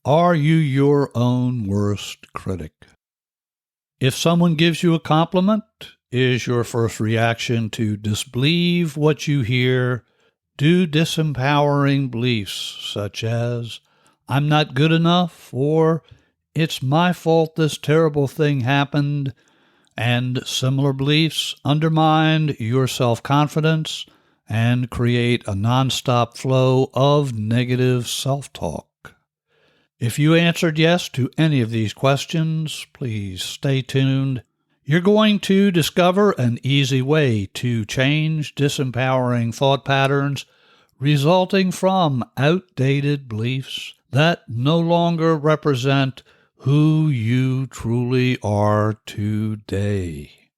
Are you your own worst critic? If someone gives you a compliment, is your first reaction to disbelieve what you hear? Do disempowering beliefs such as, I'm not good enough, or it's my fault this terrible thing happened, and similar beliefs undermine your self-confidence and create a nonstop flow of negative self-talk? If you answered yes to any of these questions, please stay tuned. You're going to discover an easy way to change disempowering thought patterns resulting from outdated beliefs that no longer represent who you truly are today.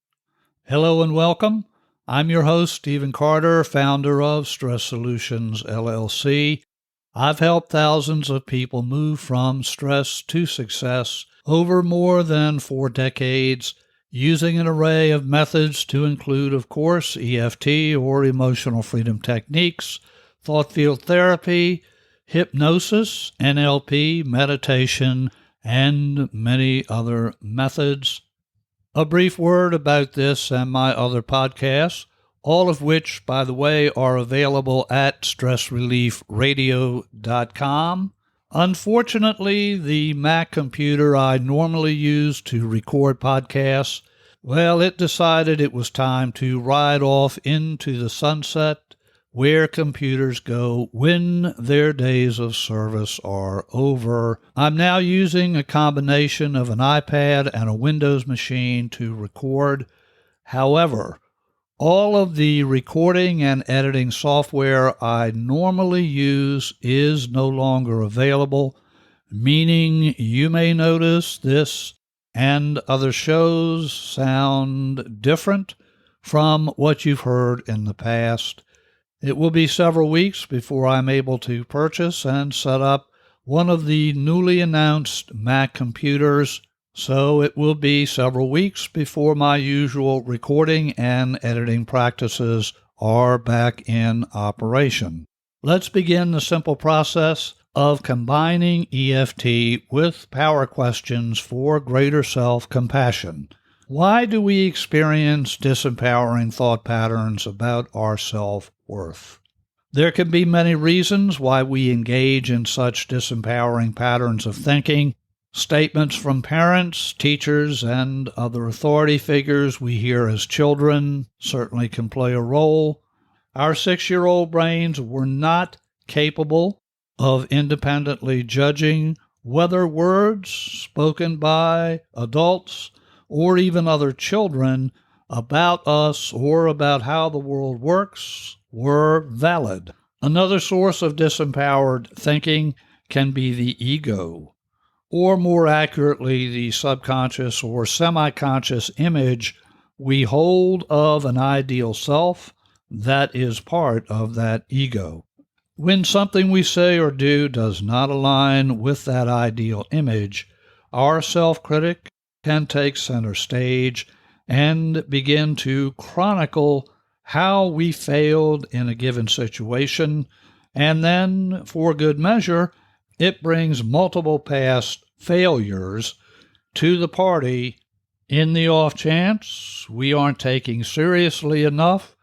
Hello and welcome. I'm your host, Stephen Carter, founder of Stress Solutions, LLC. I've helped thousands of people move from stress to success over more than 4 decades using an array of methods to include, of course, EFT or emotional freedom techniques, thought field therapy, hypnosis, NLP, meditation, and many other methods. A brief word about this and my other podcasts, all of which, by the way, are available at stressreliefradio.com. Unfortunately, the Mac computer I normally use to record podcasts, it decided it was time to ride off into the sunset where computers go when their days of service are over. I'm now using a combination of an iPad and a Windows machine to record. However, all of the recording and editing software I normally use is no longer available, meaning you may notice this and other shows sound different from what you've heard in the past. It will be several weeks before I'm able to purchase and set up one of the newly announced Mac computers, so it will be several weeks before my usual recording and editing practices are back in operation. Let's begin the simple process of combining EFT with power questions for greater self-compassion. Why do we experience disempowering thought patterns about our self-worth? There can be many reasons why we engage in such disempowering patterns of thinking. Statements from parents, teachers, and other authority figures we hear as children certainly can play a role. Our 6-year-old brains were not capable of independently judging whether words spoken by adults or even other children about us or about how the world works were valid. Another source of disempowered thinking can be the ego, or more accurately, the subconscious or semi-conscious image we hold of an ideal self that is part of that ego. When something we say or do does not align with that ideal image, our self-critic can take center stage and begin to chronicle how we failed in a given situation, and then, for good measure, it brings multiple past failures to the party in the off chance we aren't taking seriously enough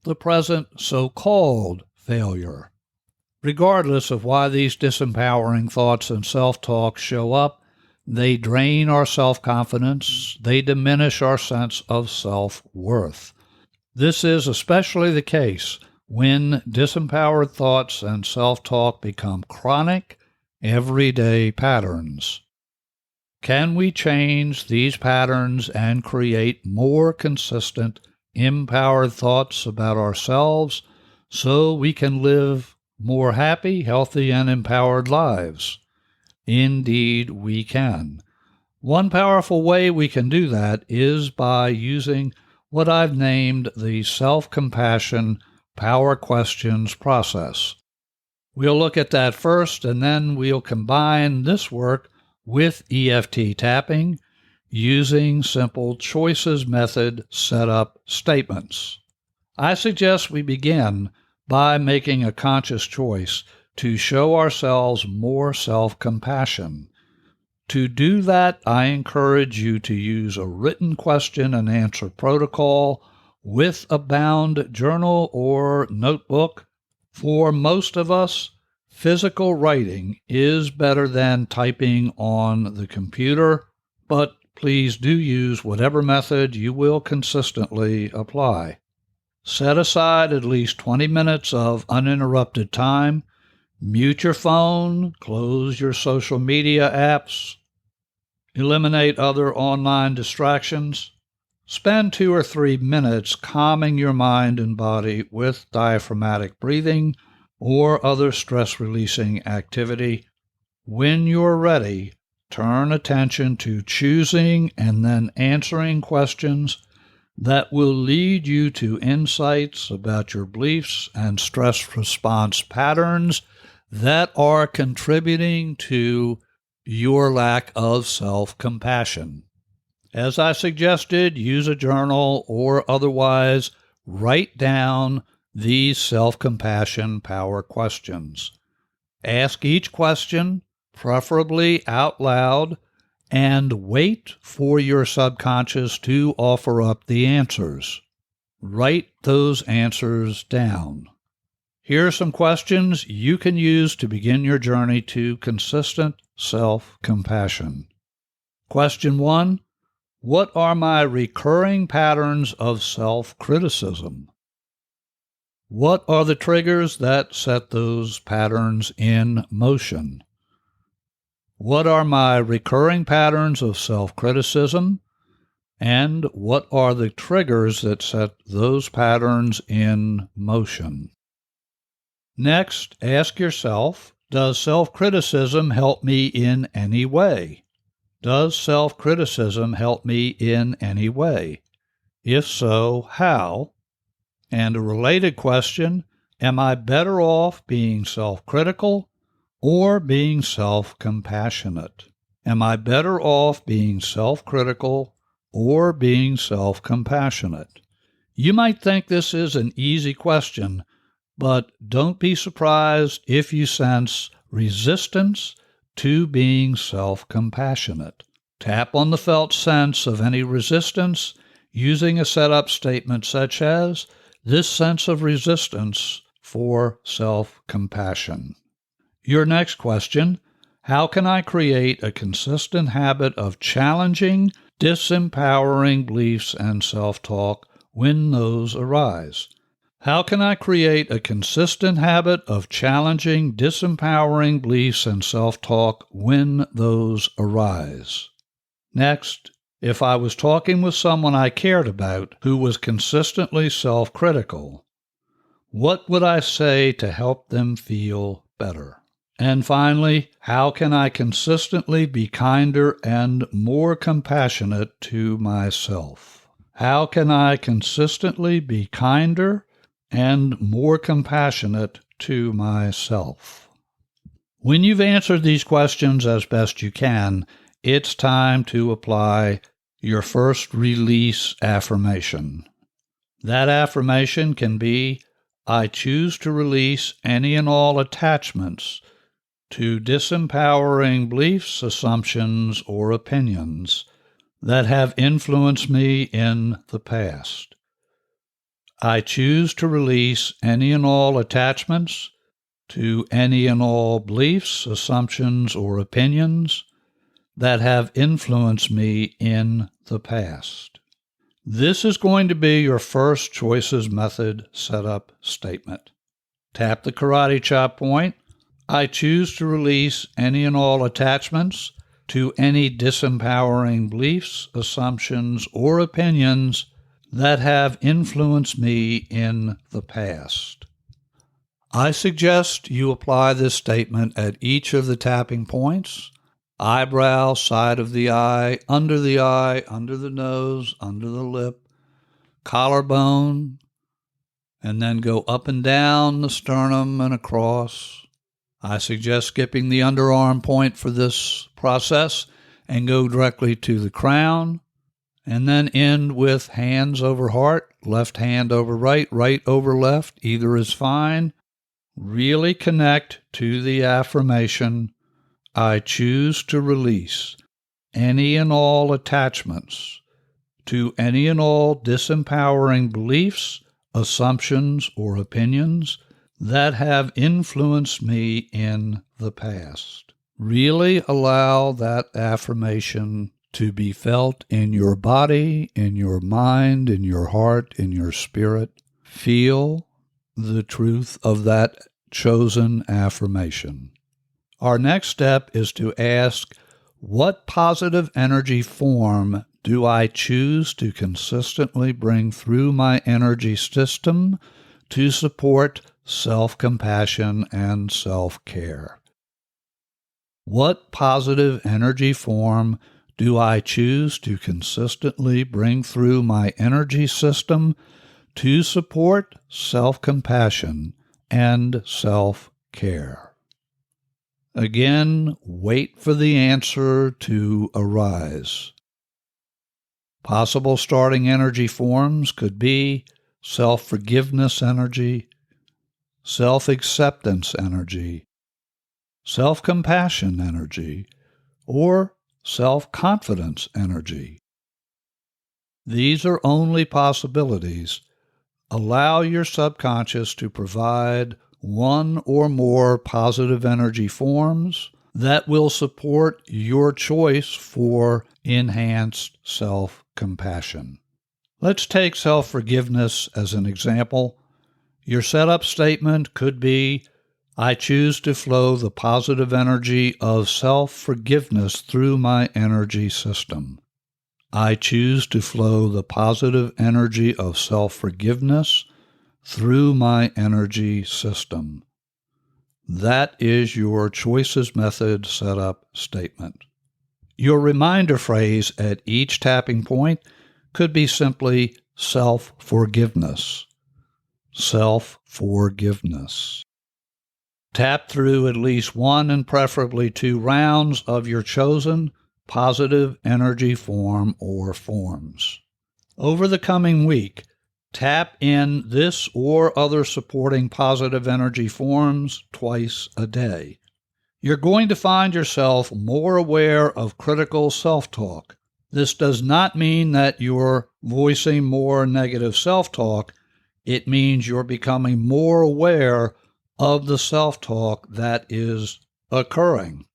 the present so-called failure. Regardless of why these disempowering thoughts and self-talk show up, they drain our self-confidence, they diminish our sense of self-worth. This is especially the case when disempowered thoughts and self-talk become chronic, everyday patterns. Can we change these patterns and create more consistent, empowered thoughts about ourselves so we can live more happy, healthy, and empowered lives? Indeed, we can. One powerful way we can do that is by using what I've named the self-compassion power questions process. We'll look at that first, and then we'll combine this work with EFT tapping using simple choices method setup statements. I suggest we begin by making a conscious choice to show ourselves more self-compassion. To do that, I encourage you to use a written question and answer protocol with a bound journal or notebook. For most of us, physical writing is better than typing on the computer, but please do use whatever method you will consistently apply. Set aside at least 20 minutes of uninterrupted time. Mute your phone, close your social media apps, eliminate other online distractions. Spend 2 or 3 minutes calming your mind and body with diaphragmatic breathing or other stress-releasing activity. When you're ready, turn attention to choosing and then answering questions that will lead you to insights about your beliefs and stress response patterns that are contributing to your lack of self-compassion. As I suggested, use a journal or otherwise write down these self-compassion power questions. Ask each question, preferably out loud, and wait for your subconscious to offer up the answers. Write those answers down. Here are some questions you can use to begin your journey to consistent self-compassion. Question 1. What are my recurring patterns of self-criticism? What are the triggers that set those patterns in motion? What are my recurring patterns of self-criticism? And what are the triggers that set those patterns in motion? Next, ask yourself, does self-criticism help me in any way? Does self-criticism help me in any way? If so, how? And a related question, am I better off being self-critical or being self-compassionate? Am I better off being self-critical or being self-compassionate? You might think this is an easy question, but don't be surprised if you sense resistance to being self-compassionate. Tap on the felt sense of any resistance using a setup statement such as, this sense of resistance for self-compassion. Your next question, how can I create a consistent habit of challenging, disempowering beliefs and self-talk when those arise? How can I create a consistent habit of challenging, disempowering beliefs and self-talk when those arise? Next, if I was talking with someone I cared about who was consistently self-critical, what would I say to help them feel better? And finally, how can I consistently be kinder and more compassionate to myself? How can I consistently be kinder and more compassionate to myself? When you've answered these questions as best you can, it's time to apply your first release affirmation. That affirmation can be, I choose to release any and all attachments to disempowering beliefs, assumptions, or opinions that have influenced me in the past. I choose to release any and all attachments to any and all beliefs, assumptions, or opinions that have influenced me in the past. This is going to be your first choices method setup statement. Tap the karate chop point. I choose to release any and all attachments to any disempowering beliefs, assumptions, or opinions that have influenced me in the past. I suggest you apply this statement at each of the tapping points: eyebrow, side of the eye, under the nose, under the lip, collarbone, and then go up and down the sternum and across. I suggest skipping the underarm point for this process and go directly to the crown, and then end with hands over heart, left hand over right, right over left, either is fine. really connect to the affirmation, I choose to release any and all attachments to any and all disempowering beliefs, assumptions, or opinions that have influenced me in the past. Really allow that affirmation to be felt in your body, in your mind, in your heart, in your spirit. Feel the truth of that chosen affirmation. Our next step is to ask, what positive energy form do I choose to consistently bring through my energy system to support self-compassion and self-care? What positive energy form do I choose to consistently bring through my energy system to support self-compassion and self-care? Again, wait for the answer to arise. Possible starting energy forms could be self-forgiveness energy, self-acceptance energy, self-compassion energy, or self-confidence energy. These are only possibilities. Allow your subconscious to provide one or more positive energy forms that will support your choice for enhanced self-compassion. Let's take self-forgiveness as an example. Your setup statement could be, I choose to flow the positive energy of self-forgiveness through my energy system. I choose to flow the positive energy of self-forgiveness through my energy system. That is your choices method setup statement. Your reminder phrase at each tapping point could be simply self-forgiveness. Self-forgiveness. Tap through at least one and preferably 2 rounds of your chosen positive energy form or forms. Over the coming week, tap in this or other supporting positive energy forms twice a day. You're going to find yourself more aware of critical self-talk. This does not mean that you're voicing more negative self-talk. It means you're becoming more aware of the self-talk that is occurring.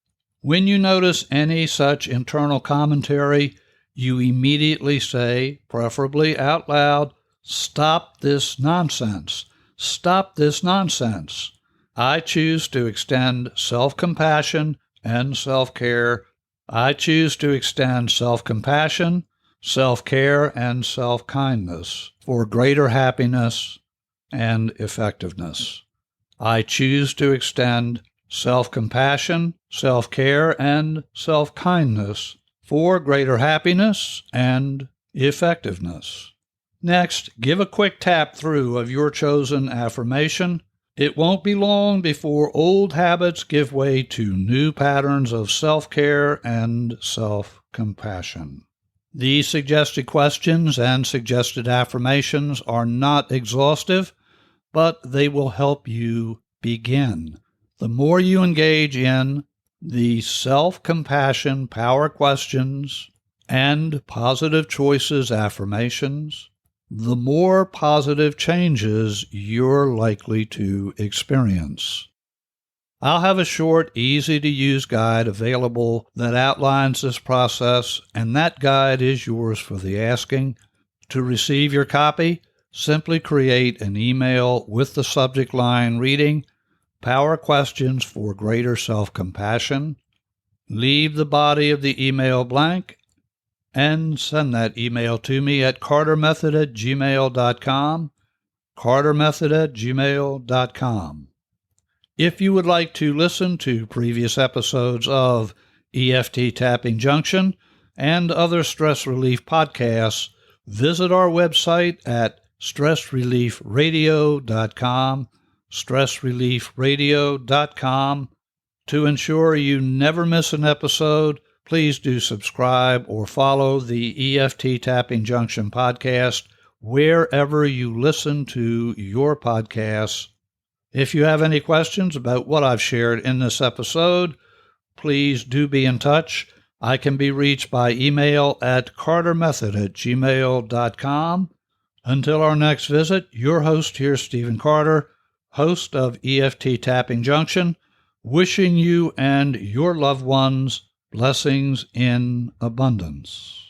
When you notice any such internal commentary, you immediately say, preferably out loud, stop this nonsense. Stop this nonsense. I choose to extend self-compassion and self-care. I choose to extend self-compassion, self-care, and self-kindness for greater happiness and effectiveness. I choose to extend self-compassion, self-care, and self-kindness for greater happiness and effectiveness. Next, give a quick tap through of your chosen affirmation. It won't be long before old habits give way to new patterns of self-care and self-compassion. These suggested questions and suggested affirmations are not exhaustive, but they will help you begin. The more you engage in the self-compassion power questions and positive choices affirmations, the more positive changes you're likely to experience. I'll have a short, easy-to-use guide available that outlines this process, and that guide is yours for the asking. To receive your copy, simply create an email with the subject line reading, Power Questions for Greater Self-Compassion. Leave the body of the email blank and send that email to me at cartermethod@gmail.com, cartermethod@gmail.com. If you would like to listen to previous episodes of EFT Tapping Junction and other stress relief podcasts, visit our website at stressreliefradio.com, stressreliefradio.com. To ensure you never miss an episode, please do subscribe or follow the EFT Tapping Junction podcast wherever you listen to your podcasts. If you have any questions about what I've shared in this episode, please do be in touch. I can be reached by email at cartermethod@gmail.com. Until our next visit, your host here, Stephen Carter, host of EFT Tapping Junction, wishing you and your loved ones blessings in abundance.